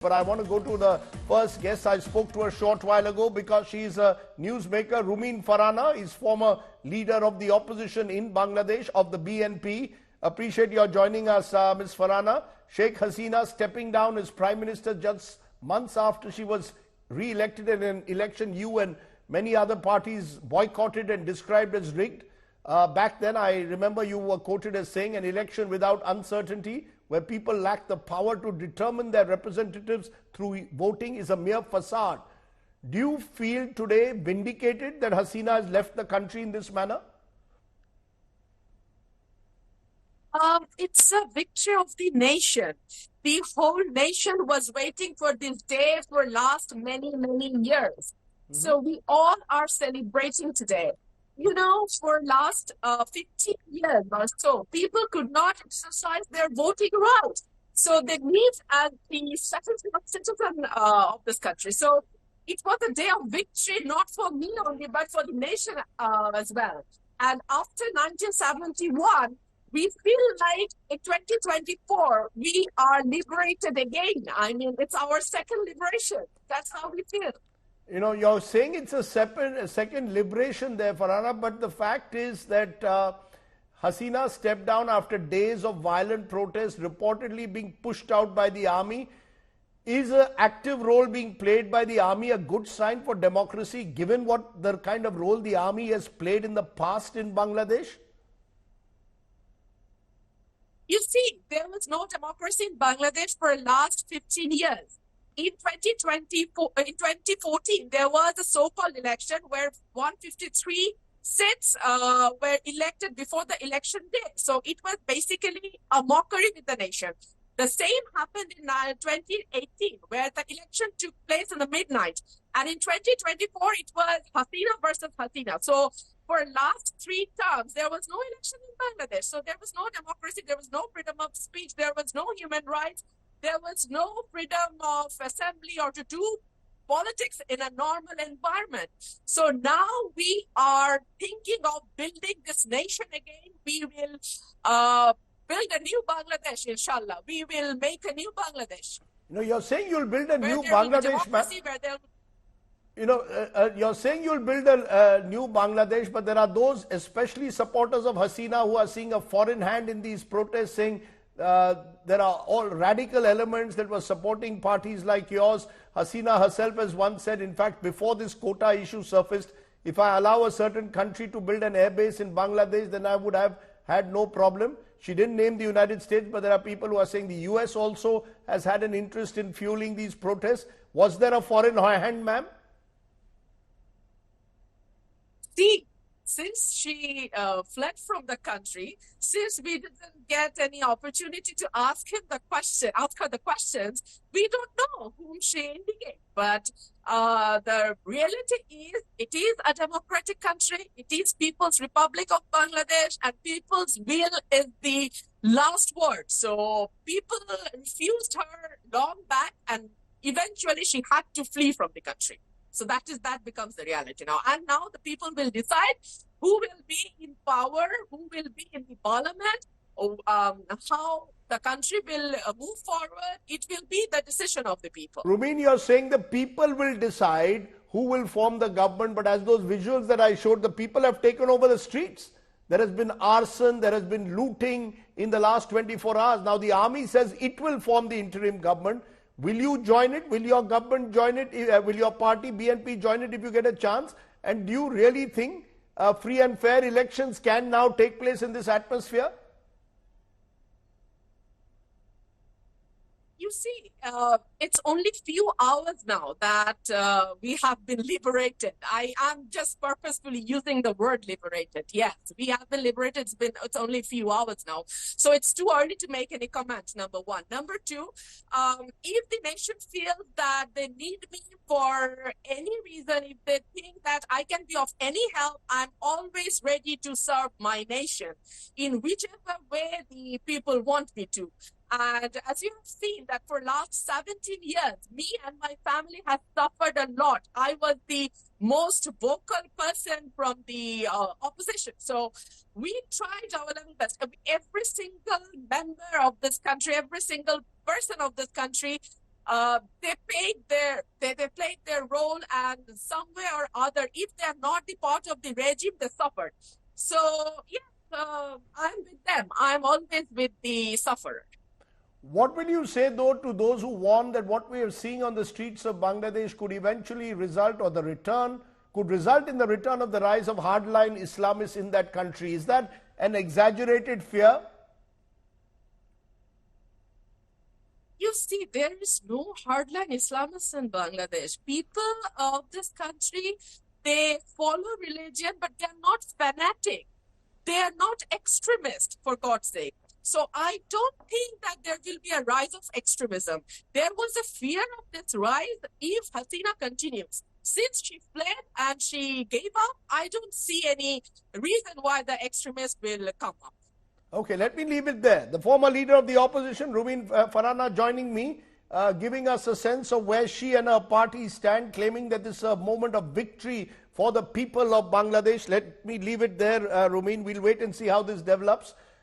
But I want to go to the first guest. I spoke to her a short while ago because she's a newsmaker. Rumeen Farhana is former leader of the opposition in Bangladesh of the BNP. Appreciate your joining us, Ms. Farhana. Sheikh Hasina stepping down as Prime Minister just months after she was re-elected in an election you and many other parties boycotted and described as rigged. Back then, I remember you were quoted as saying an election without uncertainty, where people lack the power to determine their representatives through voting, is a mere facade. Do you feel today vindicated that Hasina has left the country in this manner? It's a victory of the nation. The whole nation was waiting for this day for last many years. So we all are celebrating today. You know, for last 15 years or so, people could not exercise their voting right. So they lived as the citizen of this country. So it was a day of victory, not for me only, but for the nation as well. And after 1971, we feel like in 2024, we are liberated again. I mean, it's our second liberation. That's how we feel. You know, you're saying it's a second liberation there, Farhana, but the fact is that Hasina stepped down after days of violent protests, reportedly being pushed out by the army. Is an active role being played by the army a good sign for democracy, given what the kind of role the army has played in the past in Bangladesh? You see, there was no democracy in Bangladesh for the last 15 years. In 2014, there was a so-called election where 153 seats were elected before the election day. So it was basically a mockery with the nation. The same happened in 2018, where the election took place in the midnight. And in 2024, it was Hasina versus Hasina. So for last 3 terms, there was no election in Bangladesh. So there was no democracy, there was no freedom of speech, there was no human rights. There was no freedom of assembly or to do politics in a normal environment. So now we are thinking of building this nation again. We will build a new Bangladesh, inshallah. We will make a new Bangladesh. You know, you're saying you'll build a new Bangladesh. You're saying you'll build a new Bangladesh, but there are those, especially supporters of Hasina, who are seeing a foreign hand in these protests, saying there are all radical elements that were supporting parties like yours. Hasina herself has once said, in fact, before this quota issue surfaced, if I allow a certain country to build an airbase in Bangladesh, then I would have had no problem. She didn't name the United States, but there are people who are saying the US also has had an interest in fueling these protests. Was there a foreign hand, ma'am? See, since she fled from the country, since we didn't get any opportunity to ask her the questions, we don't know whom she indicated. But the reality is, it is a democratic country. It is People's Republic of Bangladesh, and people's will is the last word. So people refused her long back, and eventually she had to flee from the country. So that becomes the reality now. And now the people will decide who will be in power, who will be in the parliament, how the country will move forward. It will be the decision of the people. Rumeen, you're saying the people will decide who will form the government, but as those visuals that I showed, the people have taken over the streets. There has been arson, there has been looting in the last 24 hours. Now the army says it will form the interim government. Will you join it? Will your government join it? Will your party, BNP, join it if you get a chance? And do you really think free and fair elections can now take place in this atmosphere? You see, it's only few hours now that we have been liberated. I am just purposefully using the word liberated. Yes, we have been liberated. It's only a few hours now. So it's too early to make any comment, number one. Number two, if the nation feels that they need me for any reason, if they think that I can be of any help, I'm always ready to serve my nation in whichever way the people want me to. And as you have seen that for last 17 years, me and my family have suffered a lot. I was the most vocal person from the opposition. So we tried our level best. Every single member of this country, every single person of this country they played their role, and some way or other, if they are not the part of the regime, they suffered. So yes, I'm with them. I'm always with the sufferer. What will you say, though, to those who warn that what we are seeing on the streets of Bangladesh could eventually result, or could result in the return of the rise of hardline Islamists in that country? Is that an exaggerated fear? You see, there is no hardline Islamists in Bangladesh. People of this country, they follow religion, but they're not fanatic. They are not extremists, for God's sake. So I don't think that there will be a rise of extremism. There was a fear of this rise if Hasina continues. Since she fled and she gave up, I don't see any reason why the extremists will come up. Okay, let me leave it there. The former leader of the opposition, Rumeen Farhana, joining me, giving us a sense of where she and her party stand, claiming that this is a moment of victory for the people of Bangladesh. Let me leave it there, Rumeen. We'll wait and see how this develops.